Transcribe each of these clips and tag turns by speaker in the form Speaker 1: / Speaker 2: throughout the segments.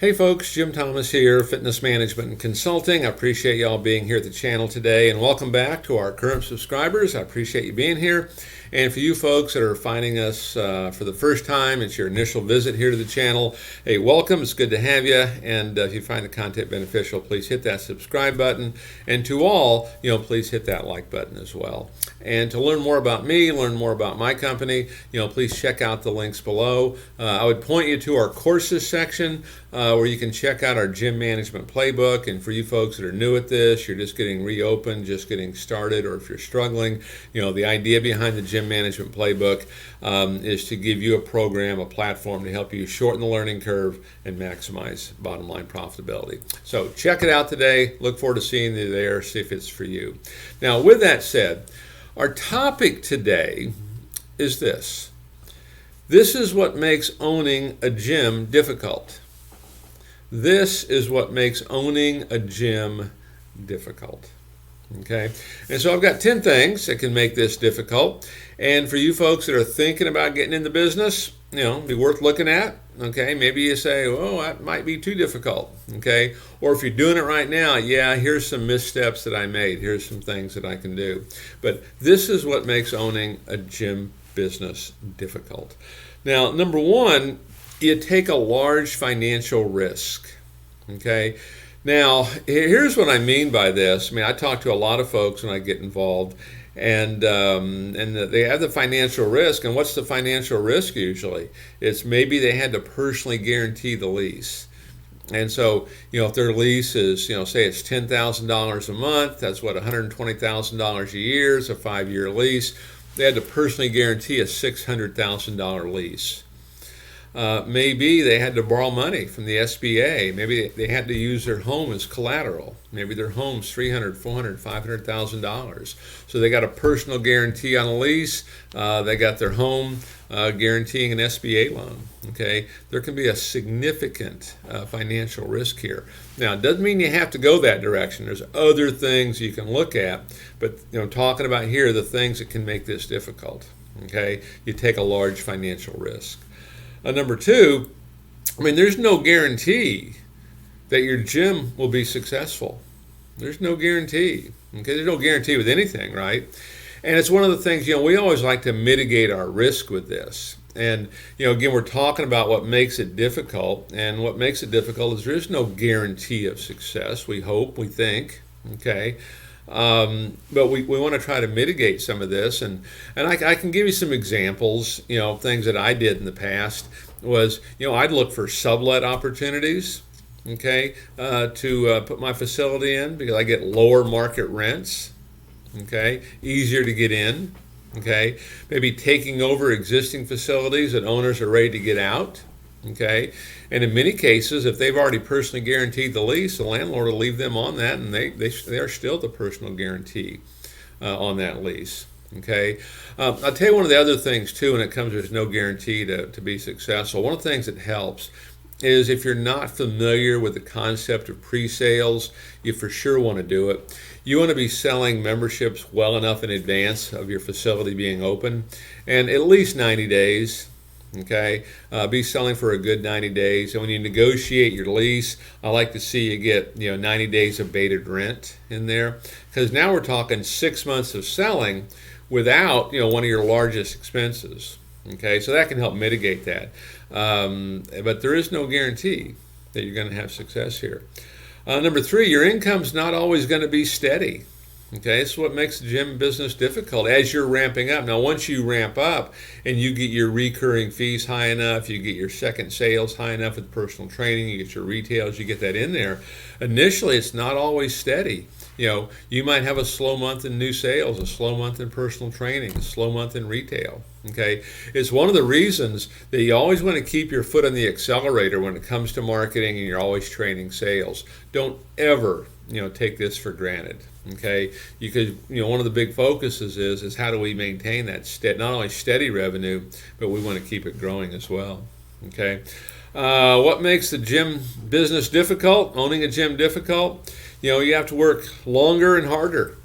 Speaker 1: Hey folks, Jim Thomas here, Fitness Management and Consulting. I appreciate y'all being here at the channel today, and welcome back to our current subscribers. I appreciate you being here. And for you folks that are finding us for the first time, it's your initial visit here to the channel, hey, welcome. It's good to have you. And if you find the content beneficial, please hit that subscribe button. And to all, please hit that like button as well. And to learn more about me, learn more about my company, please check out the links below. I would point you to our courses section where you can check out our gym management playbook. And for you folks that are new at this, you're just getting reopened, just getting started, or if you're struggling, the idea behind the gym management playbook is to give you a program, a platform to help you shorten the learning curve and maximize bottom line profitability. So check it out today. Look forward to seeing you there, see if it's for you. Now, with that said, our topic today is this. This is what makes owning a gym difficult. This is what makes owning a gym difficult. Okay, and so I've got 10 things that can make this difficult. And for you folks that are thinking about getting in the business, be worth looking at. Okay, maybe you say, oh, that might be too difficult. Okay, or if you're doing it right now, yeah, here's some missteps that I made. Here's some things that I can do. But this is what makes owning a gym business difficult. Now, number one, you take a large financial risk. Okay. Now, here's what I mean by this. I talk to a lot of folks when I get involved, and they have the financial risk. And what's the financial risk usually? It's maybe they had to personally guarantee the lease. And so, if their lease is, say it's $10,000 a month, that's what, $120,000 a year, it's a 5-year lease. They had to personally guarantee a $600,000 lease. Maybe they had to borrow money from the SBA. Maybe they had to use their home as collateral. Maybe their home's $300,000, $400,000, $500,000. So they got a personal guarantee on a lease. They got their home guaranteeing an SBA loan. Okay, there can be a significant financial risk here. Now, it doesn't mean you have to go that direction. There's other things you can look at, but talking about here the things that can make this difficult. Okay, you take a large financial risk. Number two, there's no guarantee that your gym will be successful. There's no guarantee. Okay, there's no guarantee with anything, right? And it's one of the things, we always like to mitigate our risk with this. And, again, we're talking about what makes it difficult. And what makes it difficult is there is no guarantee of success. We hope, we think, okay? But we want to try to mitigate some of this, and I can give you some examples. Things that I did in the past was, I'd look for sublet opportunities, okay, to put my facility in because I get lower market rents, okay, easier to get in, okay, maybe taking over existing facilities that owners are ready to get out. Okay, and in many cases, if they've already personally guaranteed the lease, the landlord will leave them on that, and they are still the personal guarantee on that lease. Okay, I'll tell you one of the other things too when it comes to there's no guarantee to be successful. One of the things that helps is if you're not familiar with the concept of pre-sales, you for sure want to do it. You want to be selling memberships well enough in advance of your facility being open, and at least 90 days. Okay, be selling for a good 90 days. And when you negotiate your lease, I like to see you get 90 days of bated rent in there, because now we're talking 6 months of selling without one of your largest expenses. Okay, so that can help mitigate that. But there is no guarantee that you're going to have success here. Number three, your income's not always going to be steady. Okay, this is what makes the gym business difficult as you're ramping up. Now, once you ramp up and you get your recurring fees high enough, you get your second sales high enough with personal training, you get your retails, you get that in there. Initially, it's not always steady. You might have a slow month in new sales, a slow month in personal training, a slow month in retail. Okay, it's one of the reasons that you always want to keep your foot on the accelerator when it comes to marketing, and you're always training sales. Don't ever take this for granted. Okay, because one of the big focuses is how do we maintain that not only steady revenue, but we want to keep it growing as well. Okay, what makes the gym business difficult? Owning a gym difficult? You have to work longer and harder.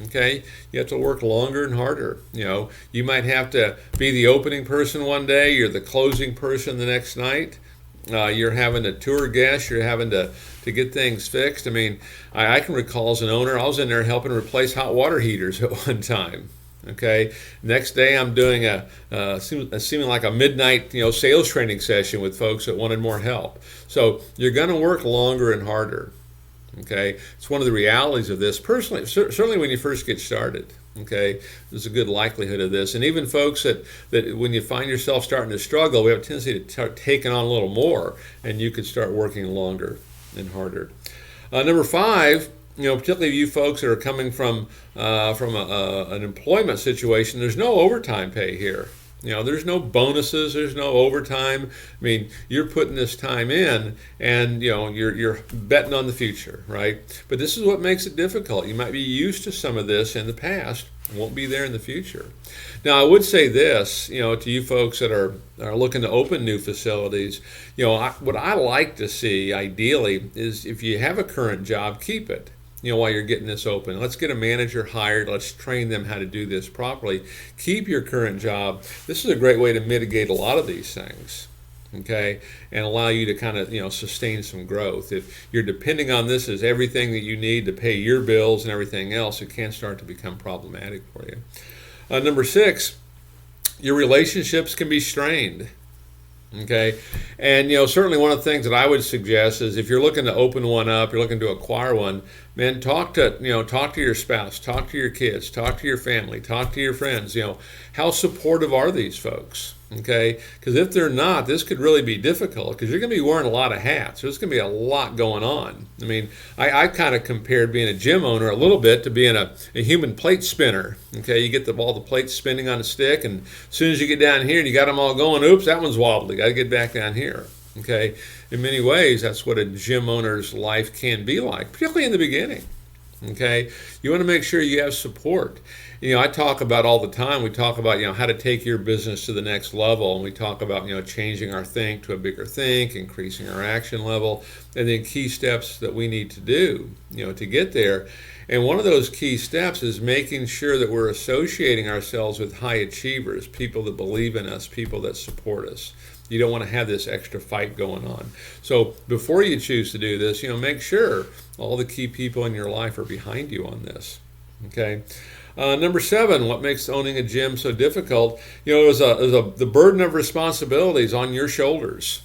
Speaker 1: Okay, you have to work longer and harder. You might have to be the opening person one day, you're the closing person the next night. you're having to tour guests, you're having to get things fixed. I mean, I can recall as an owner, I was in there helping replace hot water heaters at one time. Okay. Next day, I'm doing seeming like a midnight, sales training session with folks that wanted more help. So you're going to work longer and harder. Okay. It's one of the realities of this. Personally, certainly when you first get started. Okay, there's a good likelihood of this, and even folks that when you find yourself starting to struggle, we have a tendency to start taking on a little more, and you could start working longer and harder. Number 5. Particularly you folks that are coming from an employment situation, there's no overtime pay here. There's no bonuses, there's no overtime. I mean, you're putting this time in, and you're betting on the future, right? But this is what makes it difficult. You might be used to some of this in the past, won't be there in the future. Now, I would say this, to you folks that are looking to open new facilities, what I like to see ideally is if you have a current job, keep it. While you're getting this open. Let's get a manager hired. Let's train them how to do this properly. Keep your current job. This is a great way to mitigate a lot of these things, okay, and allow you to kind of, sustain some growth. If you're depending on this as everything that you need to pay your bills and everything else, it can start to become problematic for you. Number 6, your relationships can be strained. Okay, and certainly one of the things that I would suggest is if you're looking to open one up, you're looking to acquire one, man, talk to your spouse, talk to your kids, talk to your family, talk to your friends. How supportive are these folks? Okay, because if they're not, this could really be difficult because you're going to be wearing a lot of hats. There's going to be a lot going on. I mean, I kind of compared being a gym owner a little bit to being a human plate spinner. Okay, you get all the plates spinning on a stick, and as soon as you get down here and you got them all going, oops, that one's wobbly. Got to get back down here. Okay, in many ways, that's what a gym owner's life can be like, particularly in the beginning. Okay, you want to make sure you have support. I talk about all the time, we talk about, how to take your business to the next level, and we talk about, changing our think to a bigger think, increasing our action level, and then key steps that we need to do, to get there. And one of those key steps is making sure that we're associating ourselves with high achievers, people that believe in us, people that support us. You don't want to have this extra fight going on. So before you choose to do this, make sure all the key people in your life are behind you on this. Okay. Number 7, what makes owning a gym so difficult, is the burden of responsibilities on your shoulders.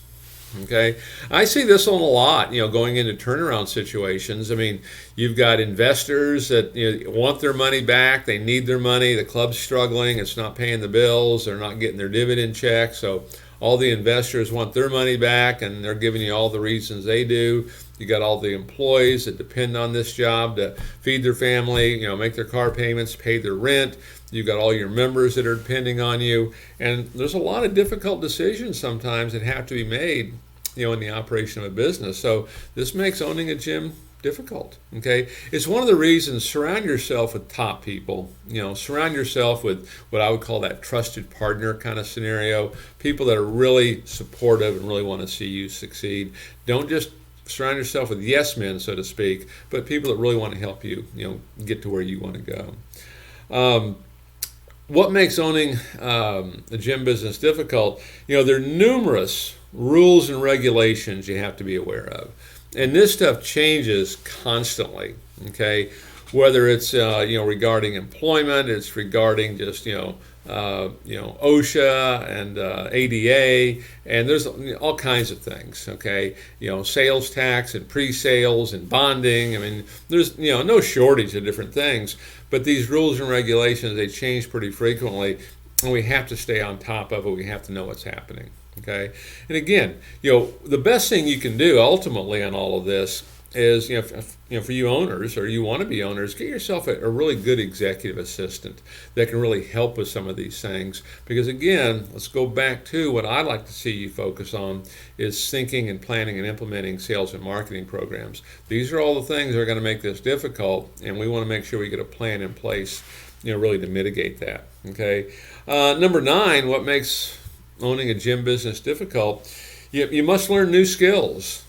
Speaker 1: Okay, I see this on a lot, going into turnaround situations. I mean, you've got investors that want their money back. They need their money. The club's struggling. It's not paying the bills. They're not getting their dividend check. So all the investors want their money back, and they're giving you all the reasons they do. You got all the employees that depend on this job to feed their family, make their car payments, pay their rent. You've got all your members that are depending on you. And there's a lot of difficult decisions sometimes that have to be made, in the operation of a business. So this makes owning a gym difficult. Okay, it's one of the reasons. Surround yourself with top people. Surround yourself with what I would call that trusted partner kind of scenario. People that are really supportive and really want to see you succeed. Don't just surround yourself with yes men, so to speak, but people that really want to help you, get to where you want to go. What makes owning a gym business difficult? There are numerous rules and regulations you have to be aware of. And this stuff changes constantly, okay? Whether it's regarding employment, it's regarding just OSHA and ADA, and there's all kinds of things, okay? Sales tax and pre-sales and bonding. I mean, there's no shortage of different things, but these rules and regulations, they change pretty frequently, and we have to stay on top of it. We have to know what's happening. Okay, and again, the best thing you can do ultimately on all of this is, for you owners, or you want to be owners, get yourself a really good executive assistant that can really help with some of these things. Because again, let's go back to what I'd like to see you focus on is thinking and planning and implementing sales and marketing programs. These are all the things that are going to make this difficult, and we want to make sure we get a plan in place, really to mitigate that. Okay, number 9, what makes owning a gym business difficult, you must learn new skills.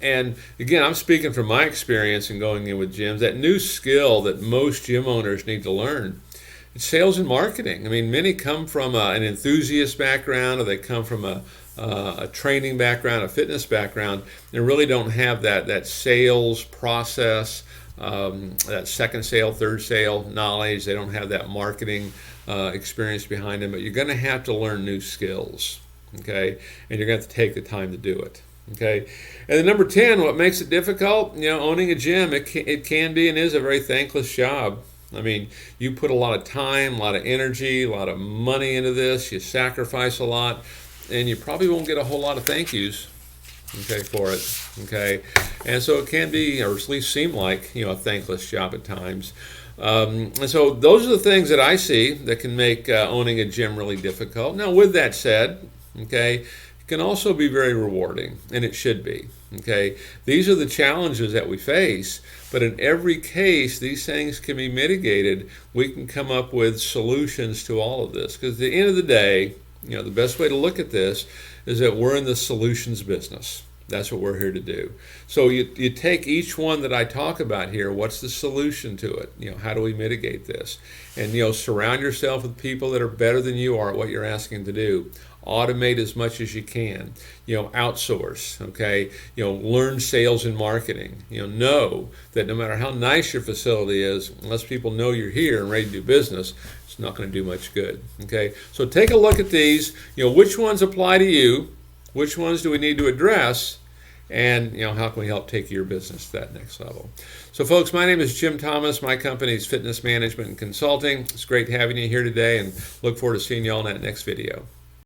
Speaker 1: And again, I'm speaking from my experience in going in with gyms, that new skill that most gym owners need to learn, it's sales and marketing. I mean, many come from an enthusiast background, or they come from a a training background, a fitness background, and really don't have that sales process, that second sale, third sale knowledge. They don't have that marketing experience behind them, but you're going to have to learn new skills, okay? And you're going to have to take the time to do it, okay? And then number 10, what makes it difficult? Owning a gym, it can be and is a very thankless job. I mean, you put a lot of time, a lot of energy, a lot of money into this, you sacrifice a lot, and you probably won't get a whole lot of thank yous, okay, for it, okay? And so it can be, or at least seem like, a thankless job at times. And so those are the things that I see that can make owning a gym really difficult. Now, with that said, okay, it can also be very rewarding, and it should be, okay? These are the challenges that we face, but in every case, these things can be mitigated. We can come up with solutions to all of this, because at the end of the day, the best way to look at this is that we're in the solutions business. That's what we're here to do. So you take each one that I talk about here, what's the solution to it? How do we mitigate this? And, surround yourself with people that are better than you are at what you're asking to do. Automate as much as you can. Outsource, okay? Learn sales and marketing. Know that no matter how nice your facility is, unless people know you're here and ready to do business, it's not going to do much good, okay? So take a look at these. Which ones apply to you? Which ones do we need to address? And how can we help take your business to that next level? So folks, my name is Jim Thomas. My company is Fitness Management and Consulting. It's great having you here today, and look forward to seeing you all in that next video.